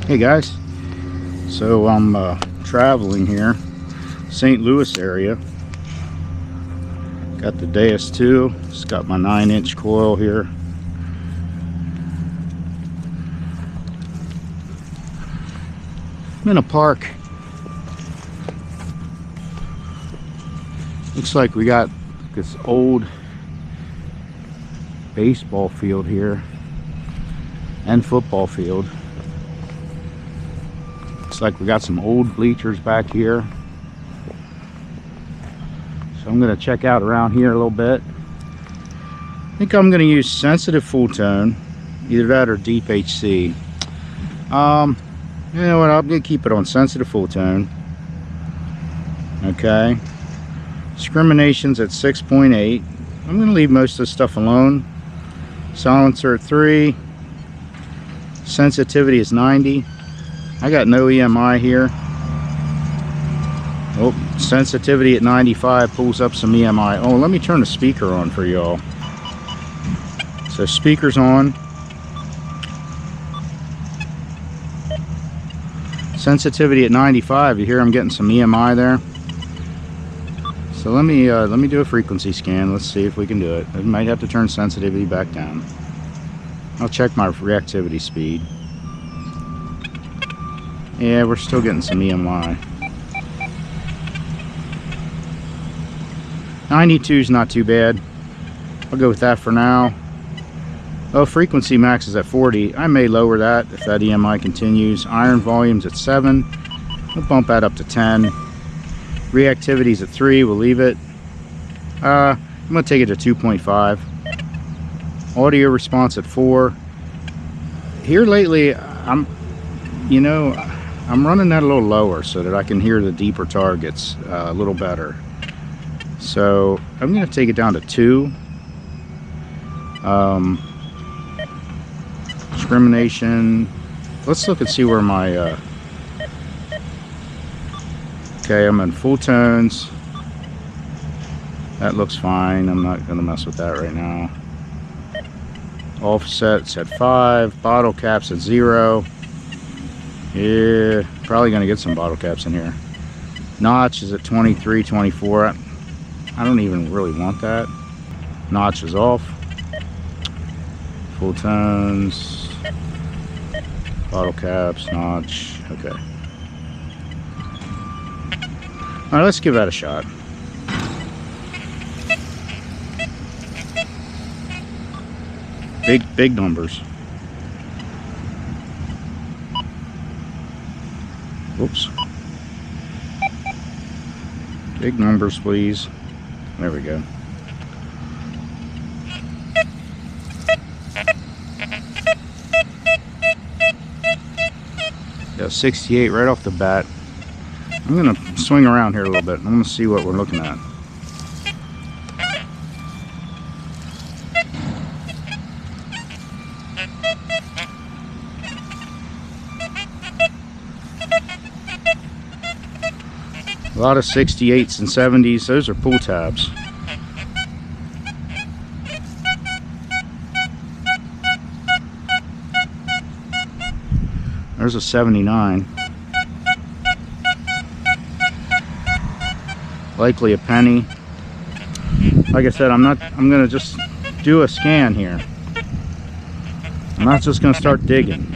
Hey guys, so I'm traveling here, St. Louis area. Got the Deus II. It's got my 9-inch coil here. I'm in a park. Looks like we got this old baseball field here and football field. Looks like we got some old bleachers back here. So I'm going to check out around here a little bit. I think I'm going to use sensitive full tone, either that or deep HC. You know what, I'm going to keep it on sensitive full tone. Okay. Discrimination's at 6.8. I'm going to leave most of this stuff alone. Silencer at 3. Sensitivity is 90. I got no EMI here. Oh, sensitivity at 95 pulls up some EMI. Oh, let me turn the speaker on for y'all. So speaker's on. Sensitivity at 95. You hear I'm getting some EMI there. So let me do a frequency scan. Let's see if we can do it. I might have to turn sensitivity back down. I'll check my reactivity speed. Yeah, we're still getting some EMI. 92 is not too bad. I'll go with that for now. Oh, frequency max is at 40. I may lower that if that EMI continues. Iron volume's at 7. We'll bump that up to 10. Reactivity's at 3. We'll leave it. I'm going to take it to 2.5. Audio response at 4. Here lately, I'm running that a little lower so that I can hear the deeper targets a little better. So I'm going to take it down to 2. Discrimination. Let's look and see where my... okay, I'm in full tones. That looks fine. I'm not going to mess with that right now. Offset's at 5. Bottle cap's at 0. Yeah, probably going to get some bottle caps in here. Notch is at 23, 24. I don't even really want that. Notch is off. Full tones. Bottle caps, notch. Okay. Alright, let's give that a shot. Big numbers. Whoops. Big numbers, please. There we go. Got 68 right off the bat. I'm going to swing around here a little bit. I'm going to see what we're looking at. A lot of 68s and 70s. Those are pull tabs. There's a 79. Likely a penny. Like I said, I'm gonna just do a scan here. I'm not just gonna start digging.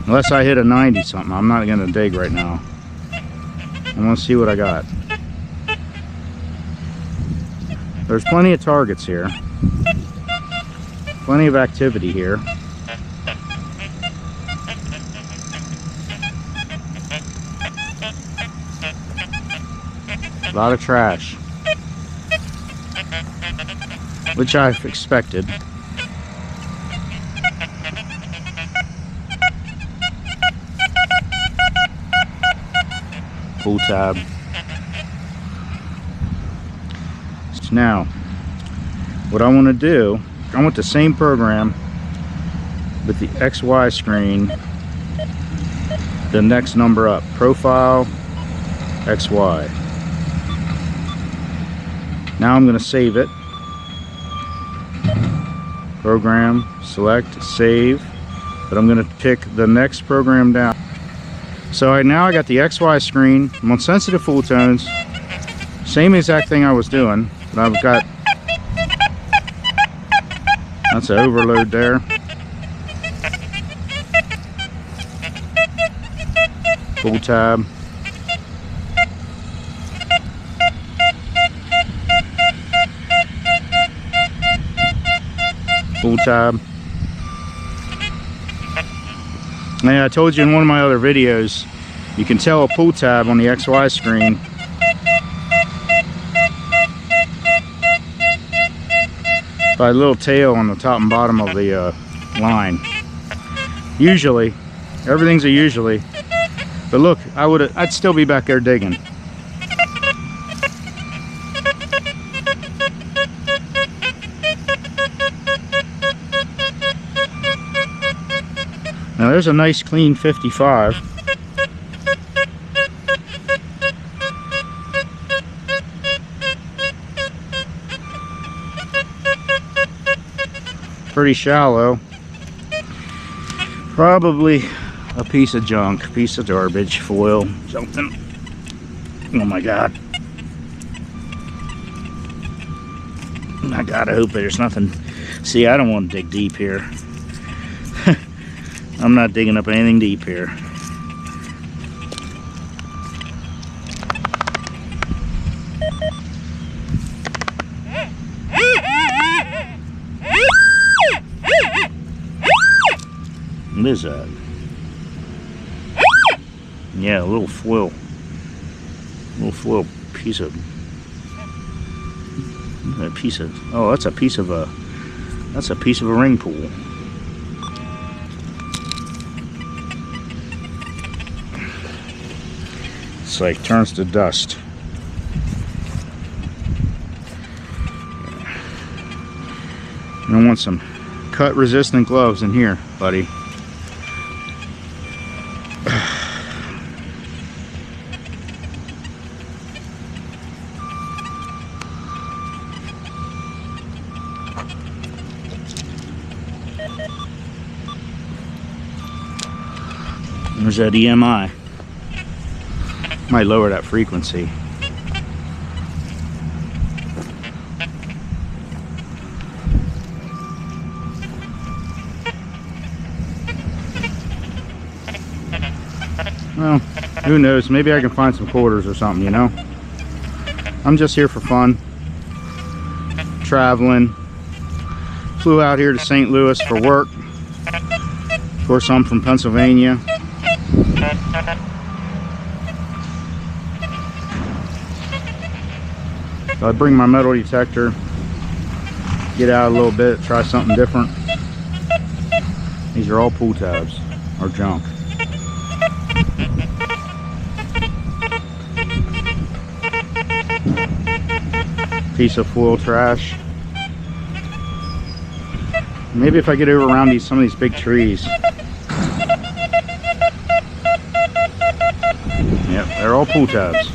Unless I hit a 90 something. I'm not gonna dig right now. I want to see what I got. There's plenty of targets here. Plenty of activity here. A lot of trash. Which I've expected. Pull tab. So now, what I want to do, I want the same program with the XY screen, the next number up, profile, XY. Now I'm going to save it. Program, select, save. but I'm gonna pick the next program down. So now I got the XY screen. I'm on sensitive full tones. Same exact thing I was doing, but I've got, that's an overload there. Full tab. Full tab. Now I told you in one of my other videos, you can tell a pull tab on the XY screen. By a little tail on the top and bottom of the line. Usually, everything's a usually. But look, I'd still be back there digging. Now there's a nice clean 55. Pretty shallow. Probably a piece of junk, piece of garbage, foil, something. Oh my God. I gotta hope there's nothing. See, I don't want to dig deep here. I'm not digging up anything deep here. What is that? Yeah, a little foil piece of, oh, that's a piece of a ring pool. It's like turns to dust. I want some cut resistant gloves in here, buddy. There's that EMI. Might lower that frequency. Well, who knows? Maybe I can find some quarters or something, you know? I'm just here for fun. Traveling. Flew out here to St. Louis for work. Of course, I'm from Pennsylvania. So I bring my metal detector, get out a little bit, try something different. These are all pull tabs or junk. Piece of foil trash. Maybe if I get over around some of these big trees. Yep, they're all pull tabs.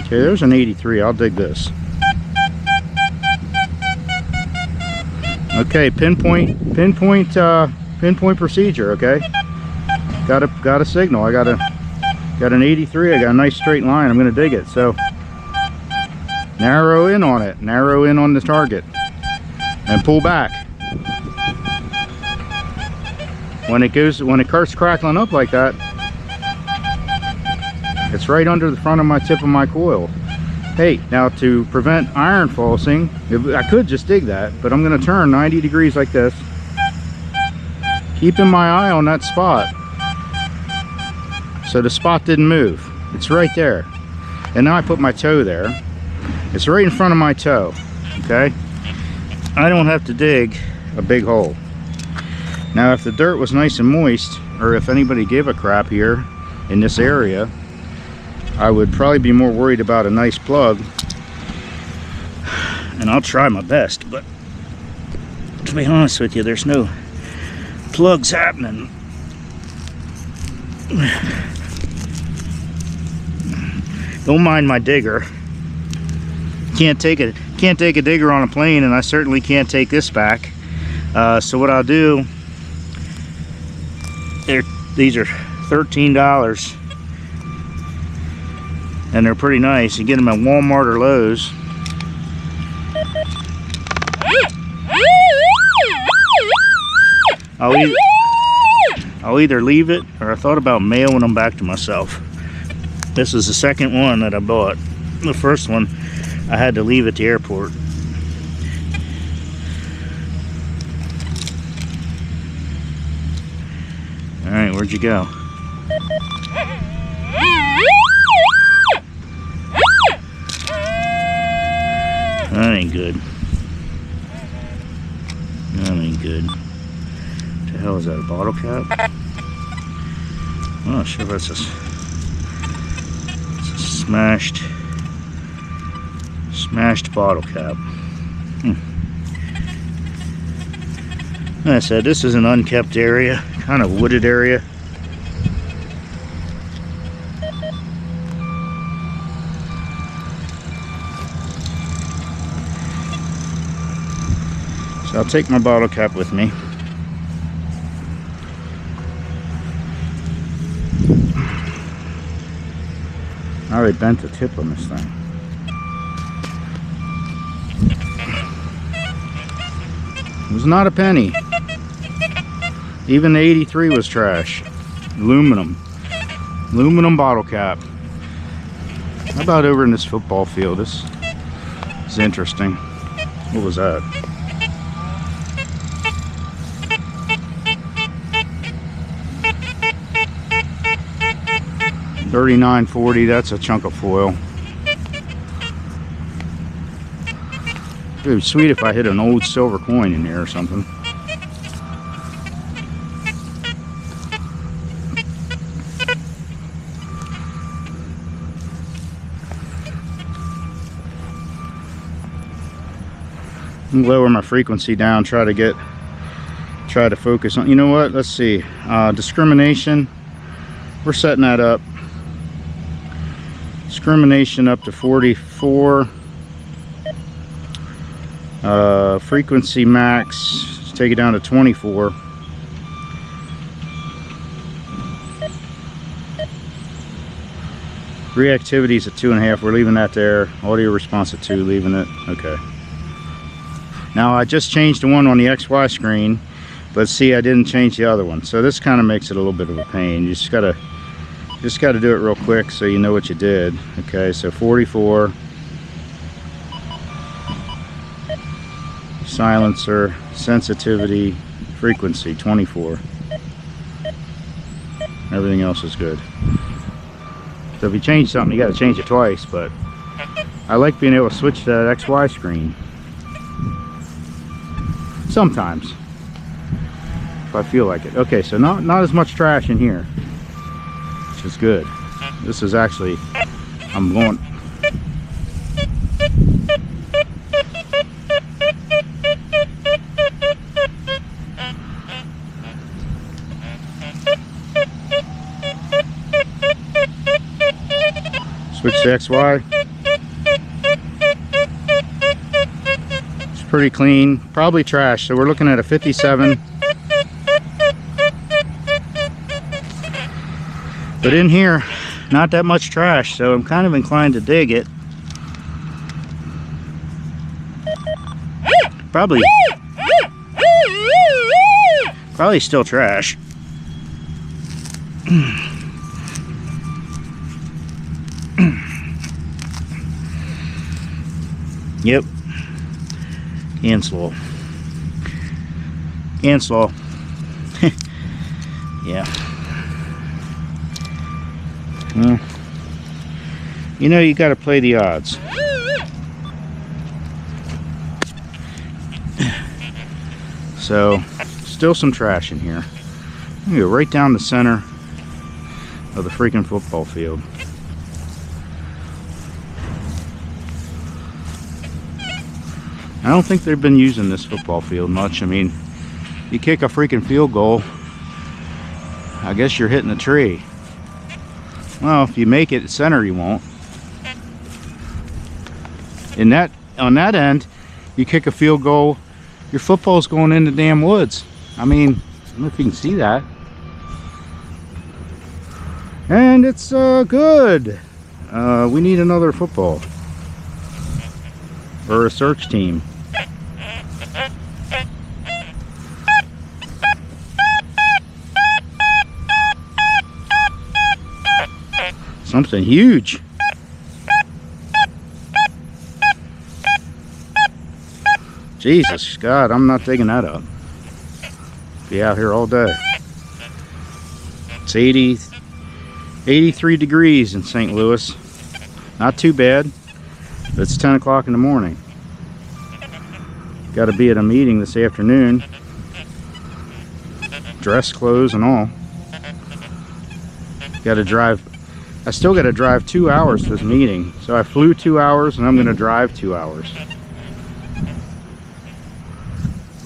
Okay, there's an 83. I'll dig this. Okay, pinpoint procedure. Okay, got a signal. I got an 83. I got a nice straight line. I'm gonna dig it. So narrow in on it. Narrow in on the target, and pull back. When it starts crackling up like that, it's right under the front of my tip of my coil. Hey, now to prevent iron falsing, I could just dig that, but I'm going to turn 90 degrees like this, keeping my eye on that spot. So the spot didn't move. It's right there. And now I put my toe there. It's right in front of my toe. Okay? I don't have to dig a big hole. Now if the dirt was nice and moist, or if anybody gave a crap here in this area, I would probably be more worried about a nice plug, and I'll try my best, but to be honest with you, there's no plugs happening. Don't mind my digger. can't take a digger on a plane, and I certainly can't take this back. So what I'll do, these are $13, and they're pretty nice. You get them at Walmart or Lowe's. I'll either leave it, or I thought about mailing them back to myself. This is the second one that I bought. The first one I had to leave at the airport. Alright, where'd you go? That ain't good. That ain't good. What the hell is that, a bottle cap? I'm not sure if that's a smashed bottle cap. Like I said, this is an unkept area, kind of wooded area. So I'll take my bottle cap with me. I already bent the tip on this thing. It was not a penny. Even the 83 was trash. Aluminum bottle cap. How about over in this football field? This is interesting. What was that? $39.40. That's a chunk of foil. It would be sweet if I hit an old silver coin in there or something. I'm gonna lower my frequency down, try to focus on, you know what, let's see, discrimination, we're setting that up. Discrimination up to 44. Frequency max, take it down to 24. Reactivity's at 2.5. We're leaving that there. Audio response at 2, leaving it. Okay. Now I just changed the one on the XY screen, but see, I didn't change the other one. So this kind of makes it a little bit of a pain. You just gotta do it real quick so you know what you did. Okay, so 44. Silencer, sensitivity, frequency 24. Everything else is good. So if you change something, you got to change it twice, but I like being able to switch to that XY screen sometimes if I feel like it. Okay, so not as much trash in here, which is good. This is actually, I'm going. Switch to XY. It's pretty clean, probably trash. So we're looking at a 57. But in here, not that much trash, so I'm kind of inclined to dig it. Probably still trash. Yep. And slow. And slow. Yeah. Well, you know, you got to play the odds. So, still some trash in here. I'm gonna go right down the center of the freaking football field. I don't think they've been using this football field much. I mean, you kick a freaking field goal, I guess you're hitting a tree. Well, if you make it center, you won't. in that, on that end, you kick a field goal, your football's going in the damn woods. I mean, I don't know if you can see that. And it's good. We need another football. Or a search team. Something huge. Jesus, God, I'm not digging that up. Be out here all day. It's 83 degrees in St. Louis. Not too bad. But it's 10 o'clock in the morning. Got to be at a meeting this afternoon. Dress clothes and all. Got to drive. I still got to drive 2 hours to this meeting. So I flew 2 hours and I'm going to drive 2 hours.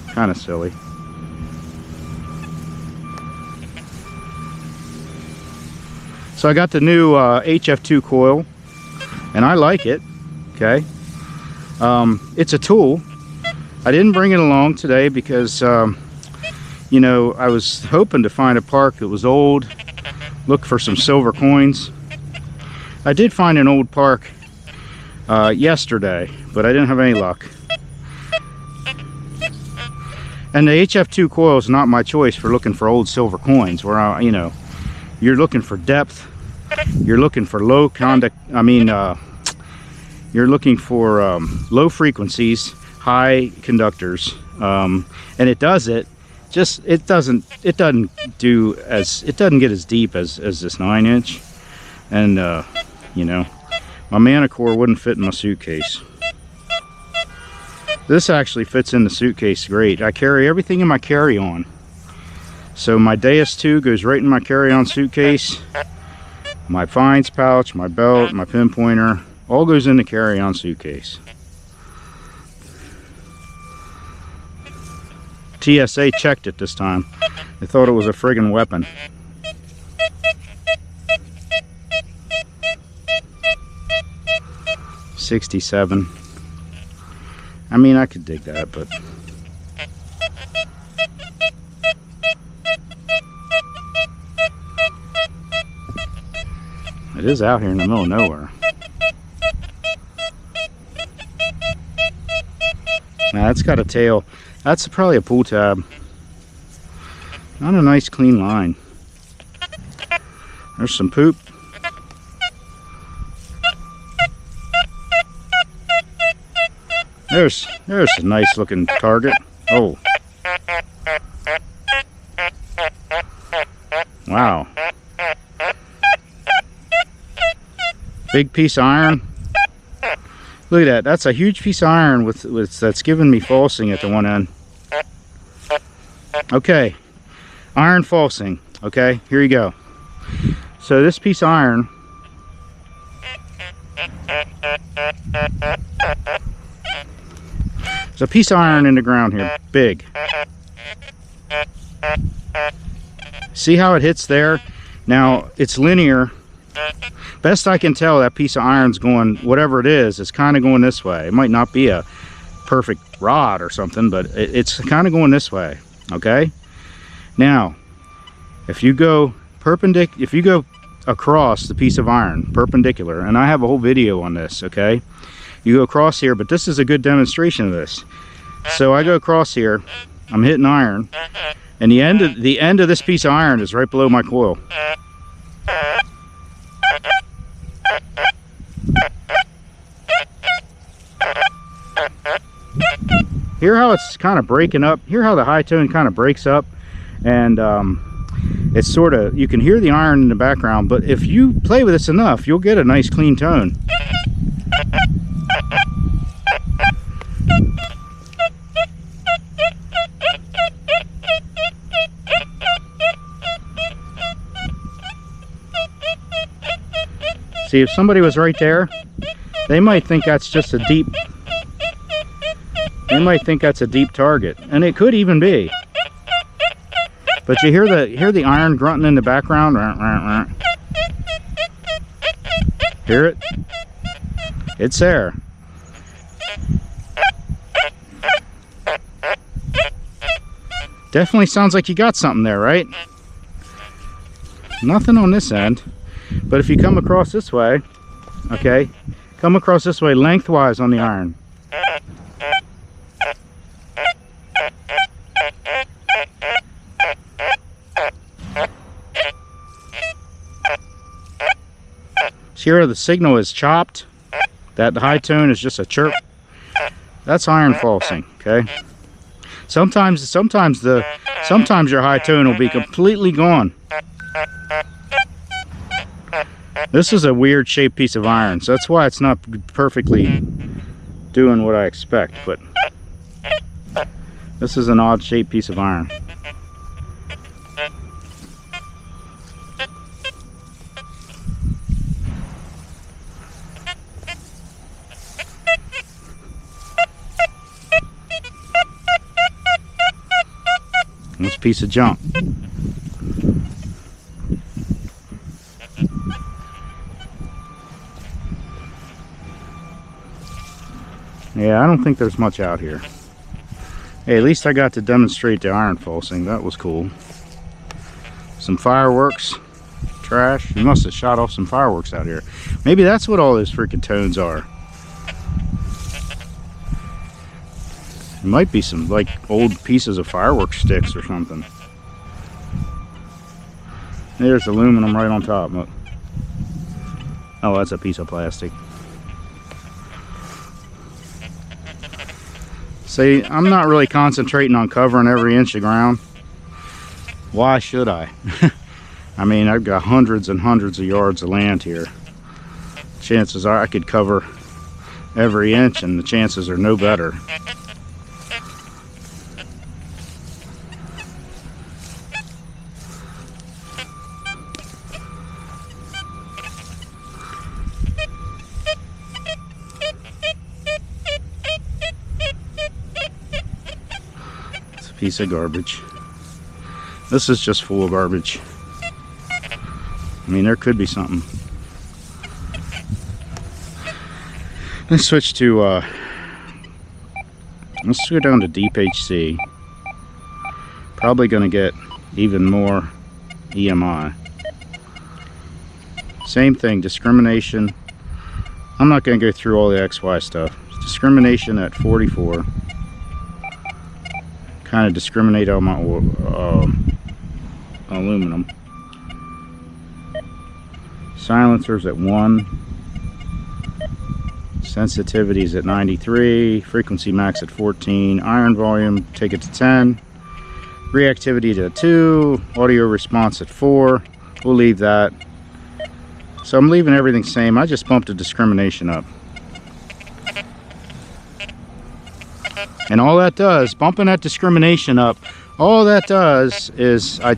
Kind of silly. So I got the new HF2 coil and I like it. Okay. It's a tool. I didn't bring it along today because you know, I was hoping to find a park that was old, look for some silver coins. I did find an old park yesterday, but I didn't have any luck. And the HF2 coil is not my choice for looking for old silver coins, where you know, you're looking for depth, you're looking for low conduct, you're looking for low frequencies, high conductors, and it does it. Just it doesn't get as deep as this 9-inch, and you know, my Manicore wouldn't fit in my suitcase. This actually fits in the suitcase great. I carry everything in my carry-on, so my Deus II goes right in my carry-on suitcase. My fines pouch, my belt, my pinpointer, all goes in the carry-on suitcase. TSA checked it this time. They thought it was a friggin' weapon. $67. I mean, I could dig that, but it is out here in the middle of nowhere. Now it's got a tail. That's probably a pull tab. Not a nice clean line. There's some poop. There's a nice looking target. Oh. Wow. Big piece of iron. Look at that. That's a huge piece of iron with that's giving me falsing at the one end. Okay. Iron falsing. Okay, here you go. So this piece of iron, there's a piece of iron in the ground here, big. See how it hits there? Now it's linear. Best I can tell, that piece of iron's going, whatever it is, it's kind of going this way. It might not be a perfect rod or something, but it's kind of going this way. Okay. Now, if you go perpendicular, if you go across the piece of iron perpendicular, and I have a whole video on this, okay, you go across here, but this is a good demonstration of this. So I go across here, I'm hitting iron, and the end of this piece of iron is right below my coil. Hear how it's kind of breaking up. Hear how the high tone kind of breaks up, and it's sort of, you can hear the iron in the background, but if you play with this enough, you'll get a nice clean tone. See, if somebody was right there, they might think that's just a deep, they might think that's a deep target, and it could even be. But you hear the iron grunting in the background. Hear it? It's there. Definitely sounds like you got something there, right? Nothing on this end. But if you come across this way, okay, come across this way lengthwise on the iron. See where the signal is chopped? That high tone is just a chirp. That's iron falsing, okay? Sometimes your high tone will be completely gone. This is a weird shaped piece of iron, so that's why it's not perfectly doing what I expect, but this is an odd shaped piece of iron. This piece of junk. Yeah, I don't think there's much out here. Hey, at least I got to demonstrate the iron falsing. That was cool. Some fireworks. Trash. You must have shot off some fireworks out here. Maybe that's what all those freaking tones are. It might be some like old pieces of fireworks sticks or something. There's aluminum right on top. Look. Oh, that's a piece of plastic. See, I'm not really concentrating on covering every inch of ground. Why should I? I mean, I've got hundreds and hundreds of yards of land here. Chances are I could cover every inch, and the chances are no better. Piece of garbage. This is just full of garbage. I mean, there could be something. Let's switch to let's go down to deep HC. Probably gonna get even more EMI. Same thing, discrimination. I'm not gonna go through all the XY stuff. Discrimination at 44. Kind of discriminate on my aluminum. Silencers at 1. Sensitivities at 93. Frequency max at 14. Iron volume, take it to 10. Reactivity to 2. Audio response at 4. We'll leave that. So I'm leaving everything same. I just bumped the discrimination up. And all that does, bumping that discrimination up, all that does is I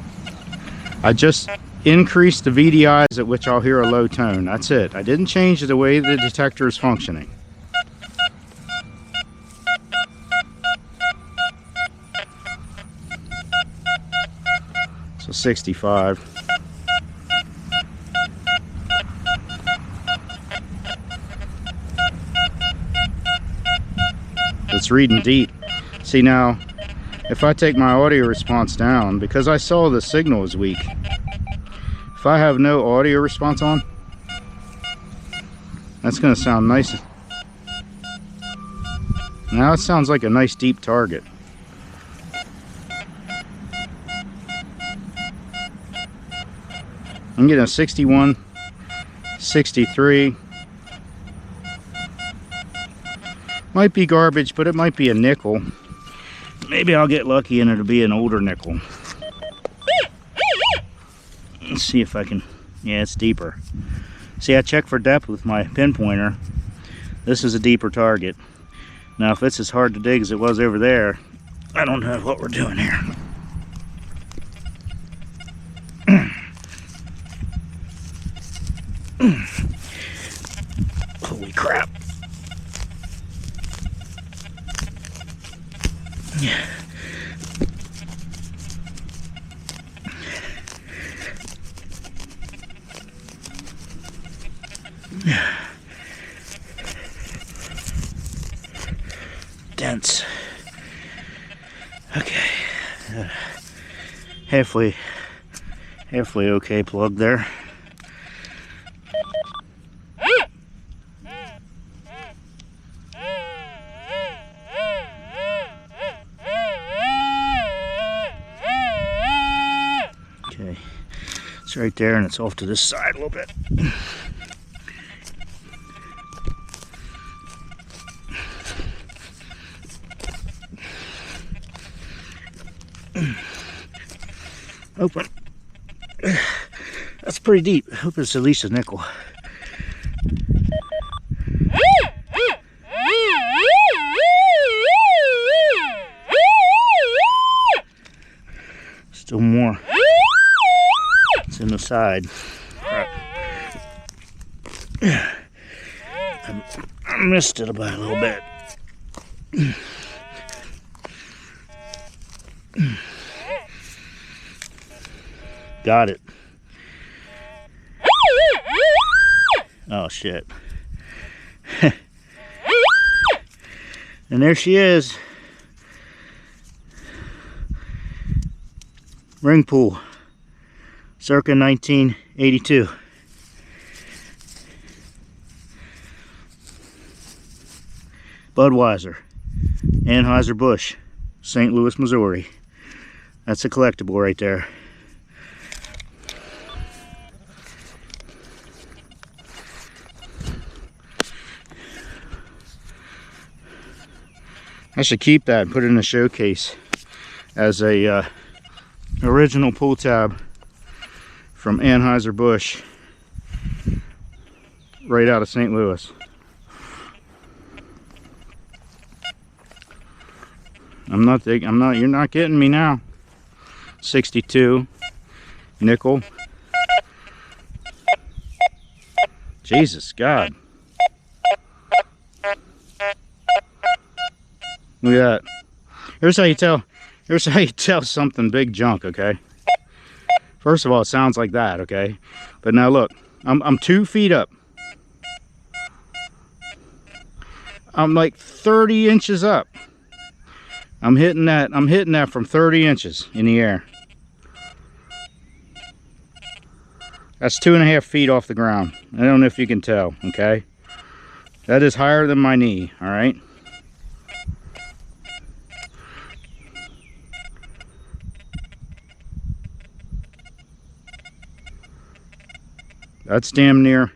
just increase the VDIs at which I'll hear a low tone. That's it. I didn't change the way the detector is functioning. So 65. It's reading deep. See now, if I take my audio response down, because I saw the signal is weak, if I have no audio response on, that's going to sound nice. Now it sounds like a nice deep target. I'm getting a 61, 63. Might be garbage, but it might be a nickel. Maybe I'll get lucky and it'll be an older nickel. Let's see if I can. Yeah, it's deeper. See, I checked for depth with my pinpointer. This is a deeper target. Now, if it's as hard to dig as it was over there, I don't know what we're doing here. Holy crap. dense. Okay. Halfway okay plug there. Okay, it's right there, and it's off to this side a little bit. Open. That's pretty deep. I hope it's at least a nickel. Still more. It's in the side. Right. I missed it by a little bit. Got it. Oh shit. And there she is. Ring pool. Circa 1982. Budweiser. Anheuser-Busch. St. Louis, Missouri. That's a collectible right there. I should keep that and put it in a showcase as a original pull tab from Anheuser-Busch, right out of St. Louis. You're not getting me now. 62 nickel. Jesus God. Look at that. Here's how you tell something big junk, okay? First of all, it sounds like that, okay? But now look, I'm 2 feet up. I'm like 30 inches up. I'm hitting that from 30 inches in the air. That's 2.5 feet off the ground. I don't know if you can tell, okay? That is higher than my knee, all right? That's damn near,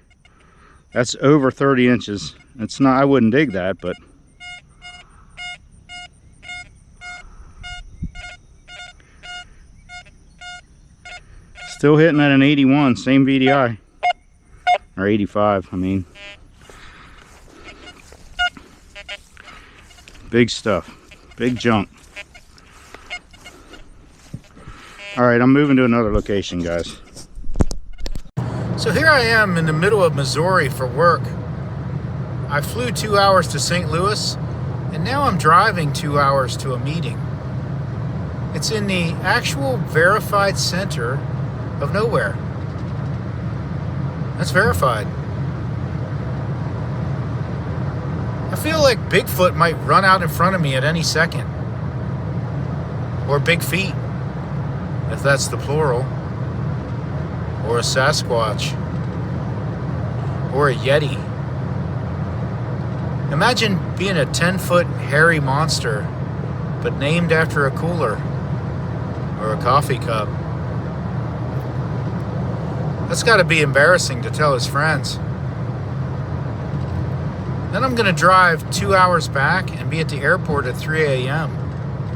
that's over 30 inches. It's not, I wouldn't dig that, but still hitting at an 81, same VDI, or 85, I mean. Big stuff, big junk. All right, I'm moving to another location, guys. So here I am in the middle of Missouri for work. I flew 2 hours to St. Louis, and now I'm driving 2 hours to a meeting. It's in the actual verified center of nowhere. That's verified. I feel like Bigfoot might run out in front of me at any second. Or Big Feet, if that's the plural. Or a Sasquatch, or a Yeti. Imagine being a 10-foot hairy monster, but named after a cooler, or a coffee cup. That's gotta be embarrassing to tell his friends. Then I'm gonna drive 2 hours back and be at the airport at 3 a.m.,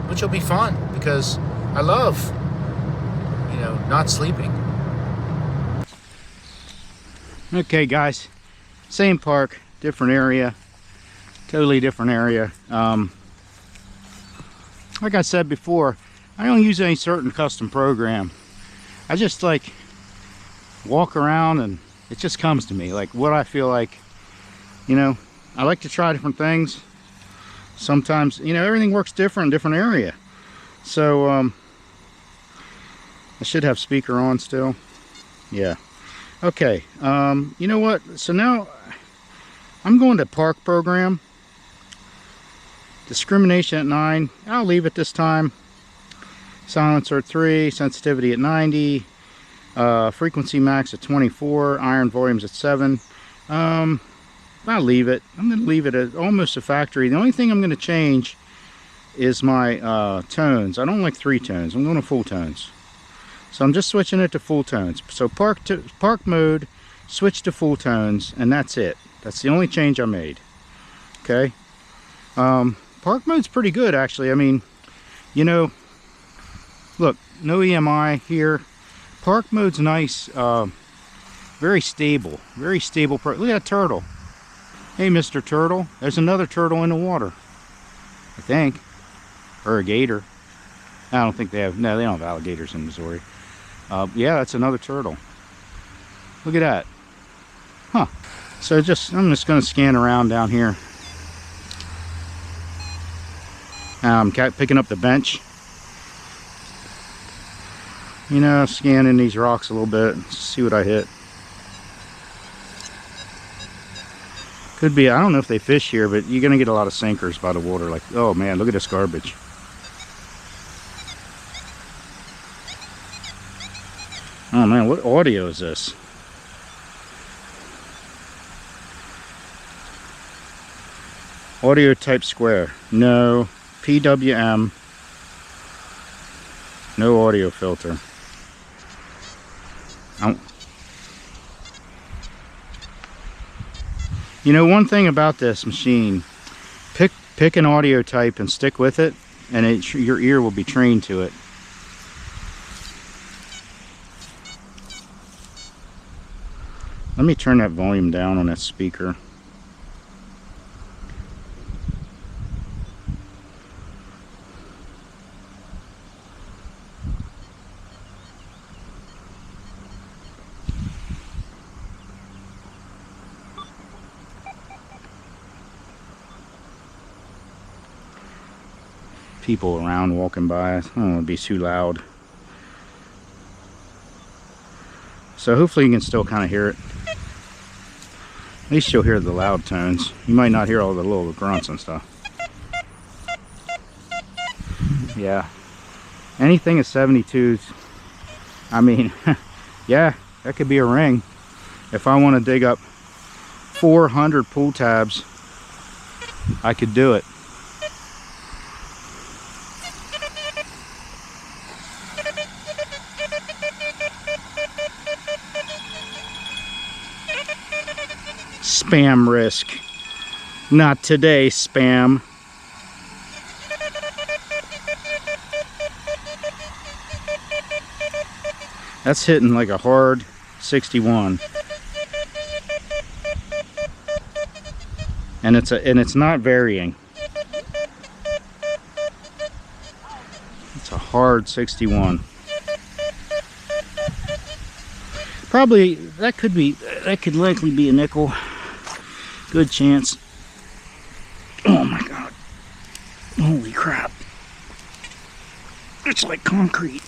which will be fun, because I love, not sleeping. Okay guys, same park, different area, totally different area. Like I said before, I don't use any certain custom program. I just like walk around and it just comes to me, like what I feel like. I like to try different things. Sometimes, everything works different in different area. So I should have speaker on still. Yeah. Okay, you know what? So now I'm going to park program. Discrimination at 9. I'll leave it this time. Silencer at 3. Sensitivity at 90. Frequency max at 24. Iron volumes at 7. I'll leave it. I'm going to leave it at almost a factory. The only thing I'm going to change is my tones. I don't like 3 tones. I'm going to full tones. So I'm just switching it to full tones. So park mode, switch to full tones, and that's it. That's the only change I made. Okay. Park mode's pretty good, actually. I mean, you know, look, no EMI here. Park mode's nice. Very stable. Very stable. Look at that turtle. Hey, Mr. Turtle. There's another turtle in the water, I think. Or a gator. I don't think they have. No, they don't have alligators in Missouri. Yeah, that's another turtle. Look at that. Huh. So I'm just going to scan around down here. I'm picking up the bench. You know, scanning these rocks a little bit. See what I hit. Could be, I don't know if they fish here, but you're going to get a lot of sinkers by the water. Like, oh man, look at this garbage. Oh man, what audio is this? Audio type square. No. PWM. No audio filter. You know, one thing about this machine, pick an audio type and stick with it, and your ear will be trained to it. Let me turn that volume down on that speaker. People around walking by. I don't want to be too loud. So hopefully you can still kind of hear it. At least you'll hear the loud tones. You might not hear all the little grunts and stuff. Yeah. Anything at 72s. I mean, yeah, that could be a ring. If I want to dig up 400 pull tabs, I could do it. Spam risk. Not today, spam. That's hitting like a hard 61. And it's not varying. It's a hard 61. Probably that could likely be a nickel. Good chance. Oh my god. Holy crap. It's like concrete.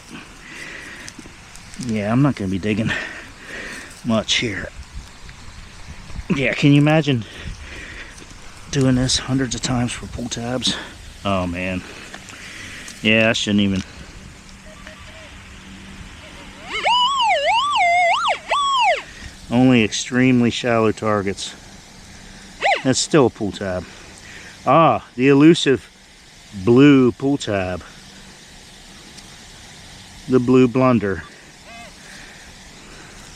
Yeah, I'm not going to be digging much here. Yeah, can you imagine doing this hundreds of times for pull tabs? Oh man. Yeah, I shouldn't even. Only extremely shallow targets. That's still a pull tab. Ah, the elusive blue pull tab. The blue blunder.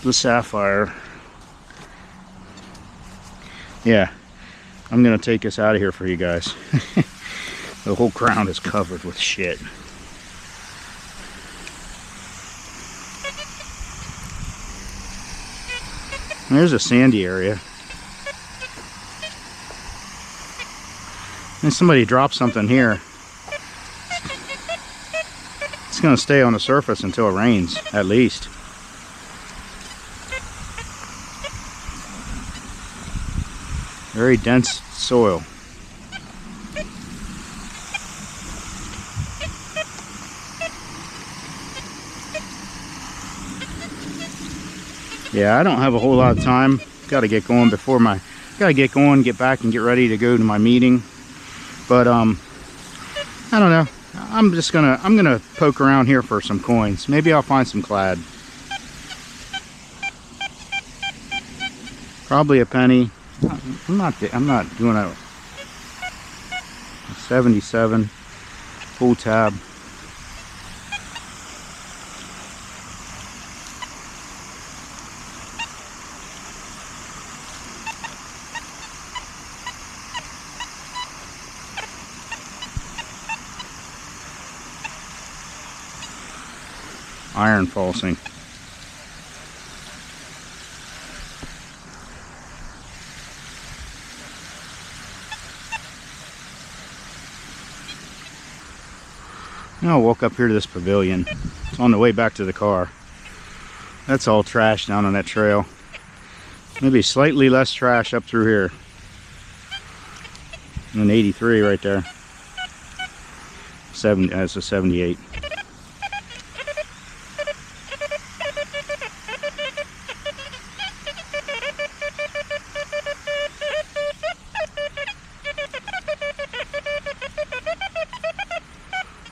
The sapphire. Yeah, I'm gonna take this out of here for you guys. The whole ground is covered with shit. There's a sandy area. And somebody dropped something here. It's going to stay on the surface until it rains, at least. Very dense soil. Yeah, I don't have a whole lot of time. Got to get going before get back and get ready to go to my meeting. But I don't know. I'm gonna poke around here for some coins. Maybe I'll find some clad. Probably a penny. I'm not doing a 77 full tab. Iron falsing. Now I'll walk up here to this pavilion. It's on the way back to the car. That's all trash down on that trail. Maybe slightly less trash up through here. An 83 right there. 70, that's a 78.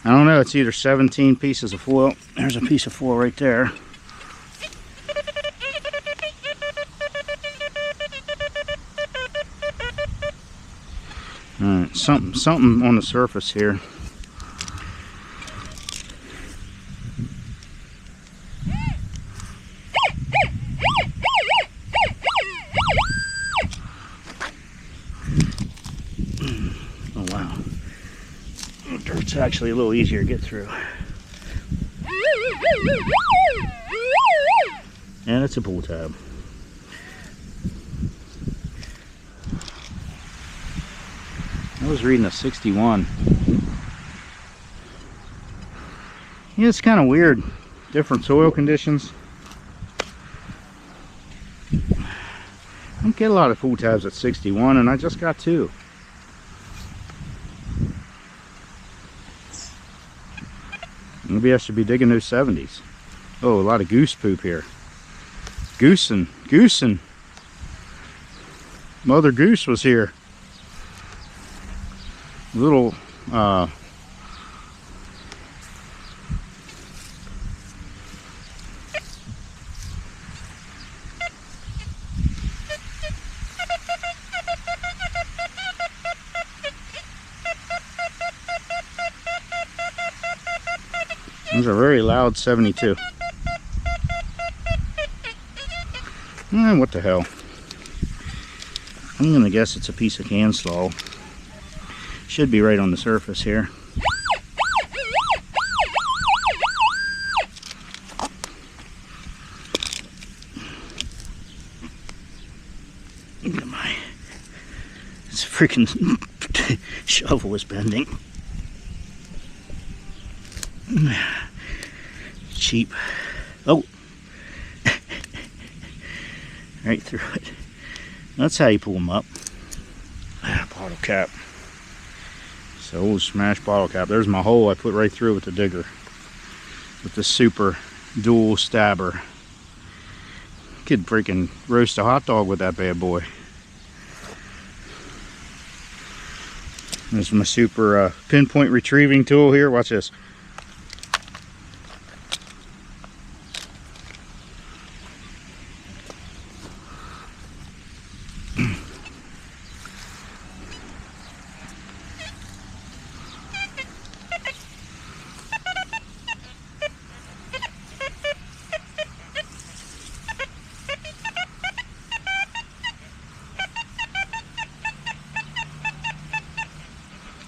I don't know, it's either 17 pieces of foil. There's a piece of foil right there. Alright, something on the surface here. Oh wow. Dirt's actually a little easier to get through. And it's a pull tab. I was reading a 61. Yeah, it's kind of weird. Different soil conditions. I don't get a lot of pull tabs at 61, and I just got 2. Maybe I should be digging those 70s. Oh, a lot of goose poop here. Goosing. Mother Goose was here. Little, Those are very loud 72. What the hell? I'm gonna guess it's a piece of can slaw. Should be right on the surface here. Look at my... This freaking shovel is bending. Cheap. Oh! Right through it. That's how you pull them up. Bottle cap. So old smash bottle cap. There's my hole I put right through with the digger. With the super dual stabber. Could freaking roast a hot dog with that bad boy. There's my super pinpoint retrieving tool here. Watch this.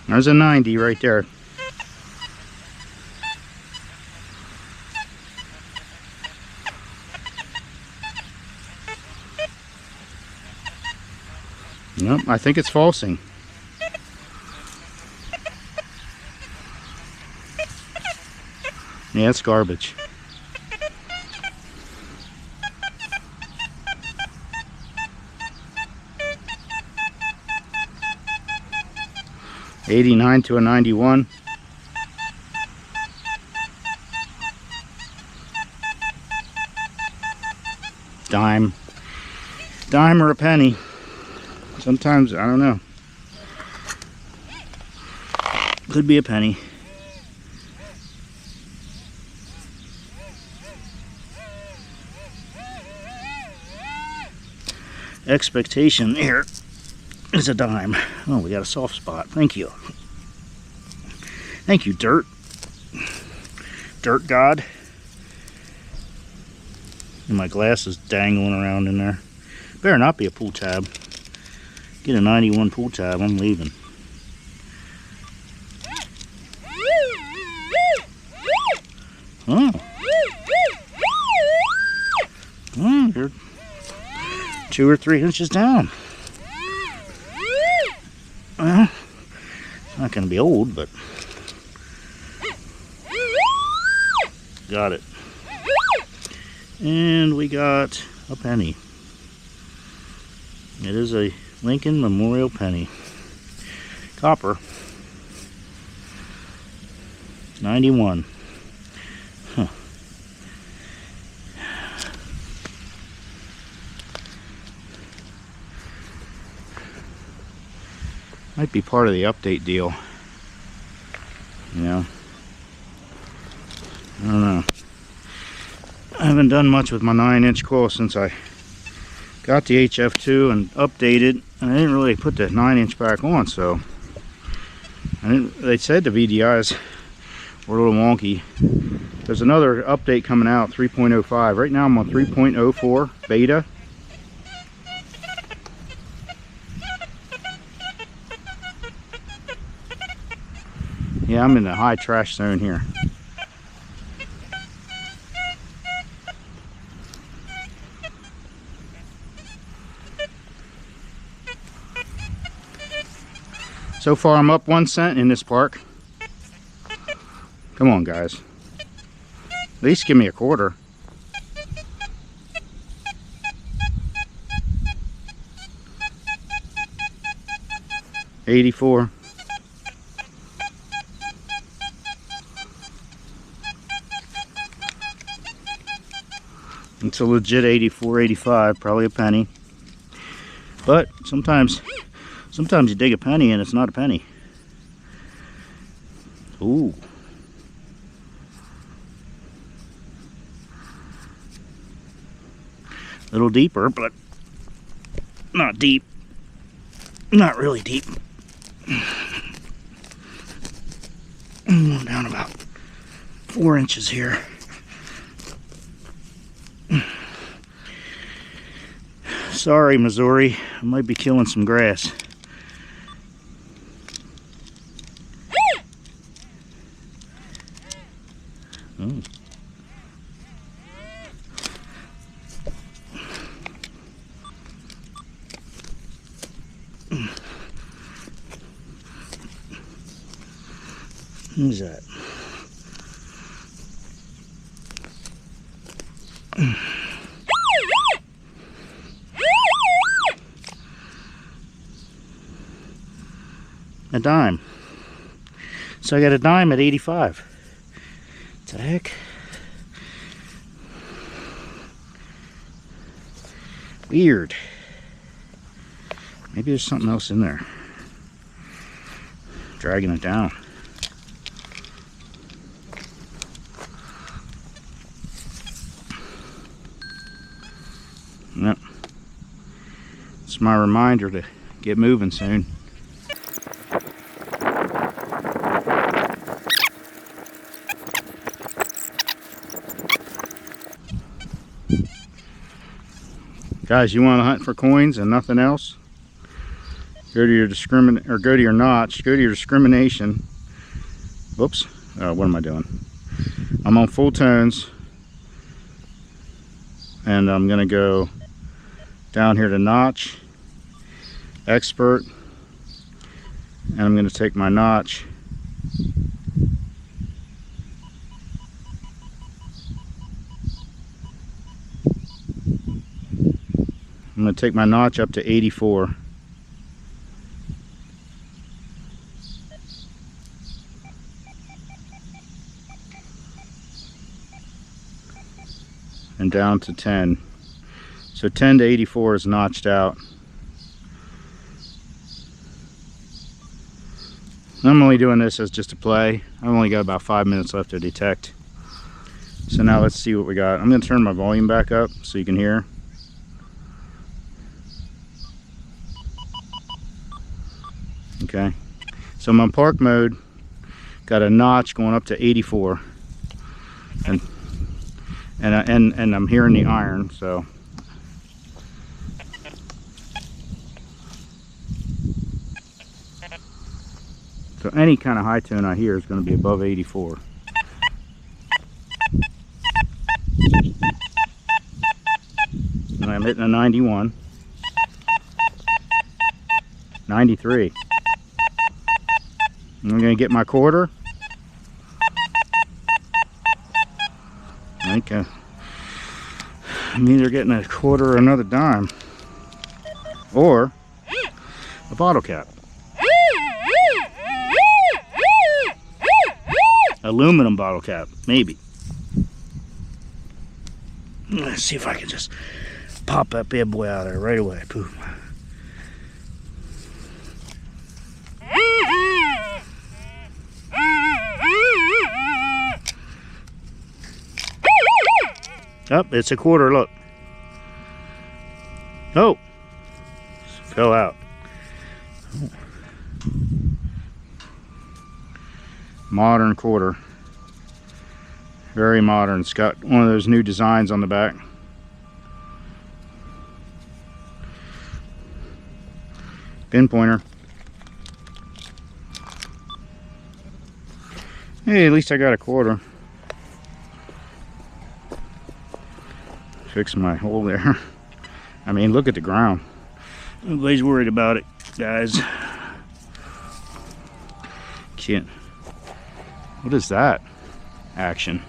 There's a 90 right there. Nope, I think it's falsing. Yeah, it's garbage. $89 to a 91. Dime or a penny. Sometimes, I don't know. Could be a penny. Expectation here is a dime. Oh, we got a soft spot. Thank you. Thank you, dirt. Dirt god. And my glasses dangling around in there. Better not be a pull tab. Get a 91 pull tab, I'm leaving. Oh. Oh, you're 2 or 3 inches down. Well, it's not going to be old, but got it. And we got a penny. It is a Lincoln Memorial penny. Copper. 91. Huh. Might be part of the update deal. You know? I don't know. I haven't done much with my 9-inch coil since I got the HF2 and updated. And I didn't really put the 9-inch back on, so they said the VDIs were a little wonky. There's another update coming out, 3.05. Right now I'm on 3.04 beta. Yeah, I'm in the high trash zone here. So far I'm up 1 cent in this park. Come on, guys. At least give me a quarter. $84. It's a legit 84, 85, probably a penny. But sometimes you dig a penny and it's not a penny. Ooh. A little deeper, but not deep. Not really deep. I'm down about 4 inches here. Sorry, Missouri. I might be killing some grass. Oh. Who's that? A dime. So I got a dime at 85. What the heck? Weird. Maybe there's something else in there. Dragging it down. Yep. It's my reminder to get moving soon. Guys, you want to hunt for coins and nothing else? Go to your go to your notch, go to your discrimination. Whoops. What am I doing? I'm on full tones. And I'm gonna go down here to notch, expert, and I'm gonna take my notch I'm going to take my notch up to 84. And down to 10. So 10 to 84 is notched out. I'm only doing this as just a play. I've only got about 5 minutes left to detect. So now let's see what we got. I'm going to turn my volume back up so you can hear. Okay, so my park mode got a notch going up to 84, and I'm hearing the iron. So any kind of high tone I hear is going to be above 84. And I'm hitting a 91, 93. I'm going to get my quarter. I think I'm either getting a quarter or another dime, or a bottle cap. Aluminum bottle cap, maybe. Let's see if I can just pop that bad boy out of there right away. Boom. Oh, it's a quarter, look. Oh, fell out. Modern quarter. Very modern. It's got one of those new designs on the back. Pinpointer. Hey, at least I got a quarter. Fix my hole there. I mean, look at the ground. Nobody's worried about it, guys. Can't. What is that? Action.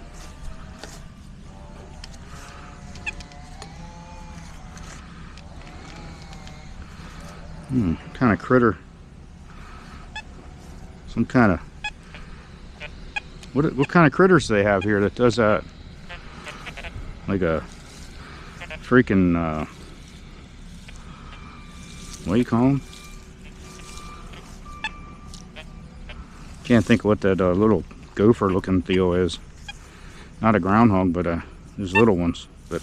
Kind of critter. Some kind of. What kind of critters do they have here that does that? Like a freaking what do you call them? Can't think of what that little gopher looking deal is. Not a groundhog, but those little ones. But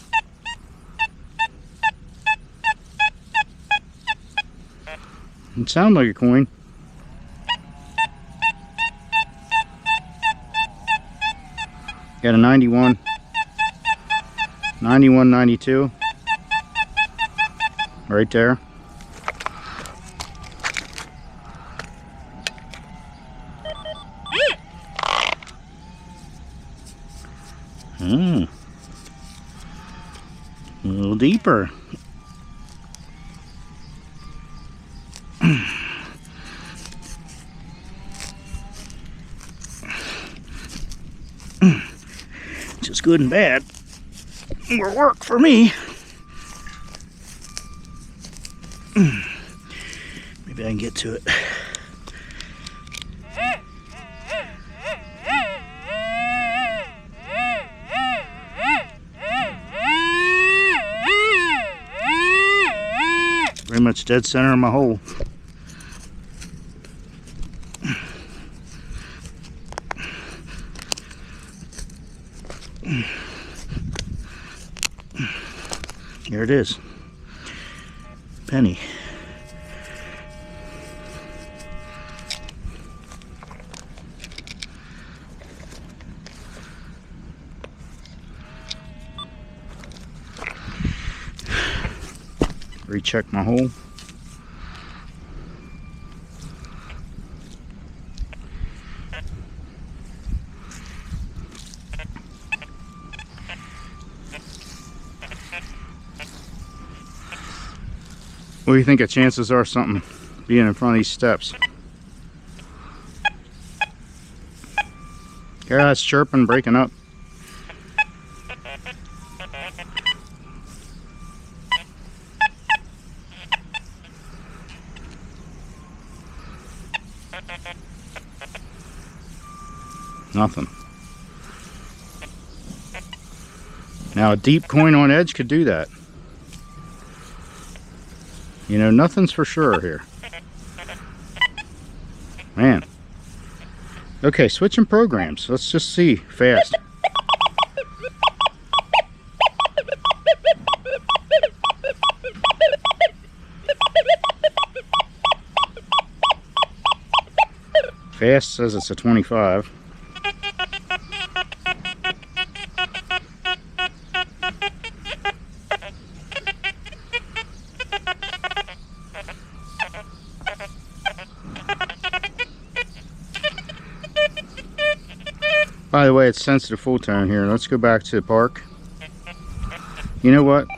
it sounds like a coin. Got a 91, 91, 92 right there. A little deeper. Just good and bad. More work for me. Maybe I can get to it. Pretty much dead center of my hole. Here it is. Penny. Recheck my hole. What do you think the chances are something being in front of these steps? Yeah, it's chirping, breaking up. Nothing. Now a deep coin on edge could do that. You know, nothing's for sure here. Man, Okay, switching programs. Let's just see fast. Fast says it's a 25. By the way, it's sensitive full tone here. Let's go back to the park. You know what?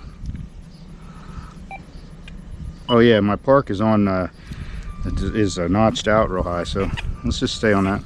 Oh yeah, my park is on is notched out real high, so let's just stay on that.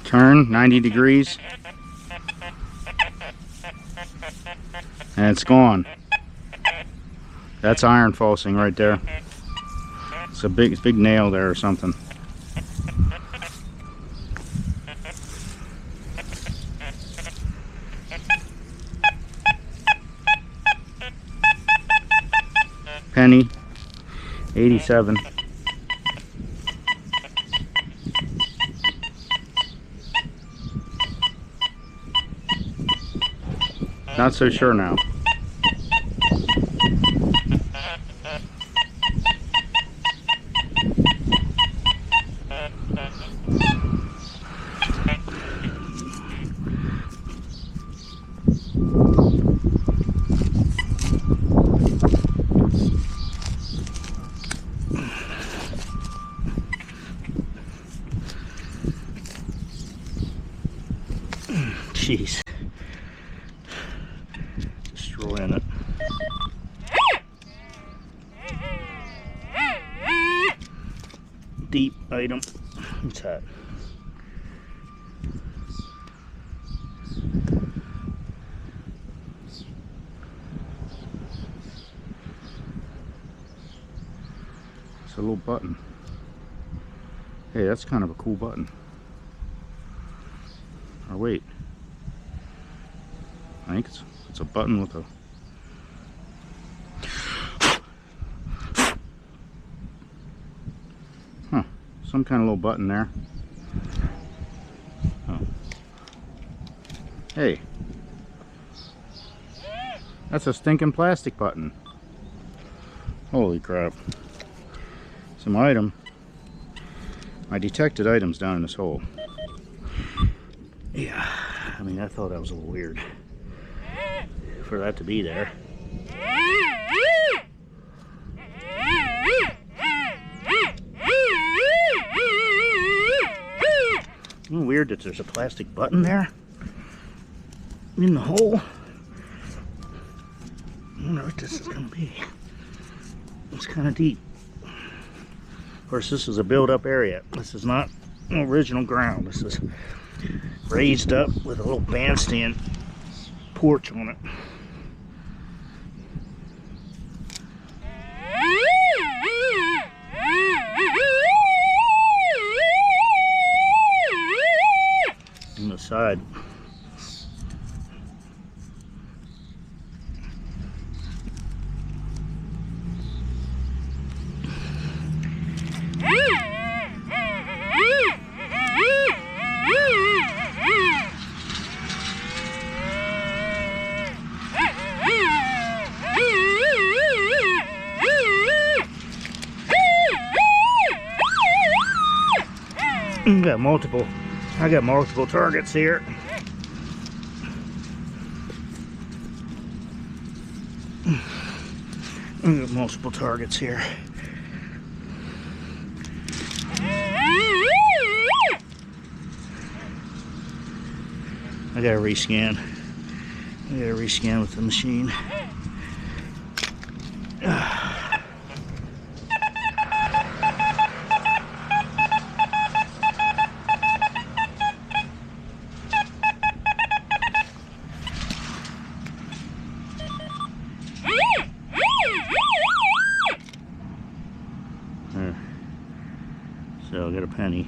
Turn 90 degrees and it's gone. That's iron falsing right there. It's a big nail there or something. Penny 87. Not so sure now. Jeez. Destroying it. Deep item. What's that? It's a little button. Hey, that's kind of a cool button. Or wait. I think it's a button with a... Huh. Some kind of little button there. Oh. Hey. That's a stinking plastic button. Holy crap. Some item. I detected items down in this hole. Yeah. I mean, I thought that was a little weird for that to be there. Weird that there's a plastic button there in the hole. I wonder what this is going to be. It's kind of deep. Of course, this is a build-up area. This is not original ground. This is raised up with a little bandstand porch on it. On the side. I got multiple targets here. I got multiple targets here. gotta rescan. I gotta rescan with the machine. So I'll get a penny.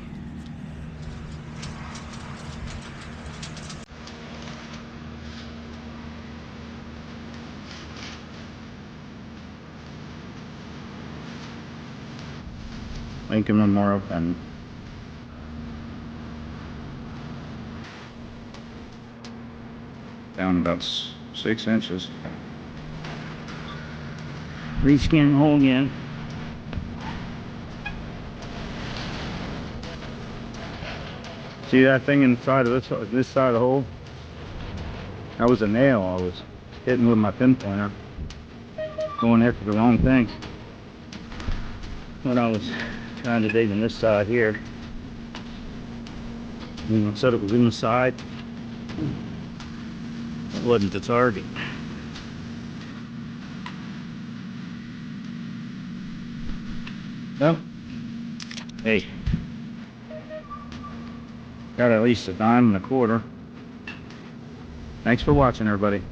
Lincoln Memorial pen. Down about 6 inches. Rescan the hole again. See that thing inside of this side of the hole? That was a nail I was hitting with my pinpointer. Going after the wrong thing. When I was trying to dig in this side here. You know, said it was in the side. It wasn't the target. Well, hey. Got at least $1.25. Thanks for watching, everybody.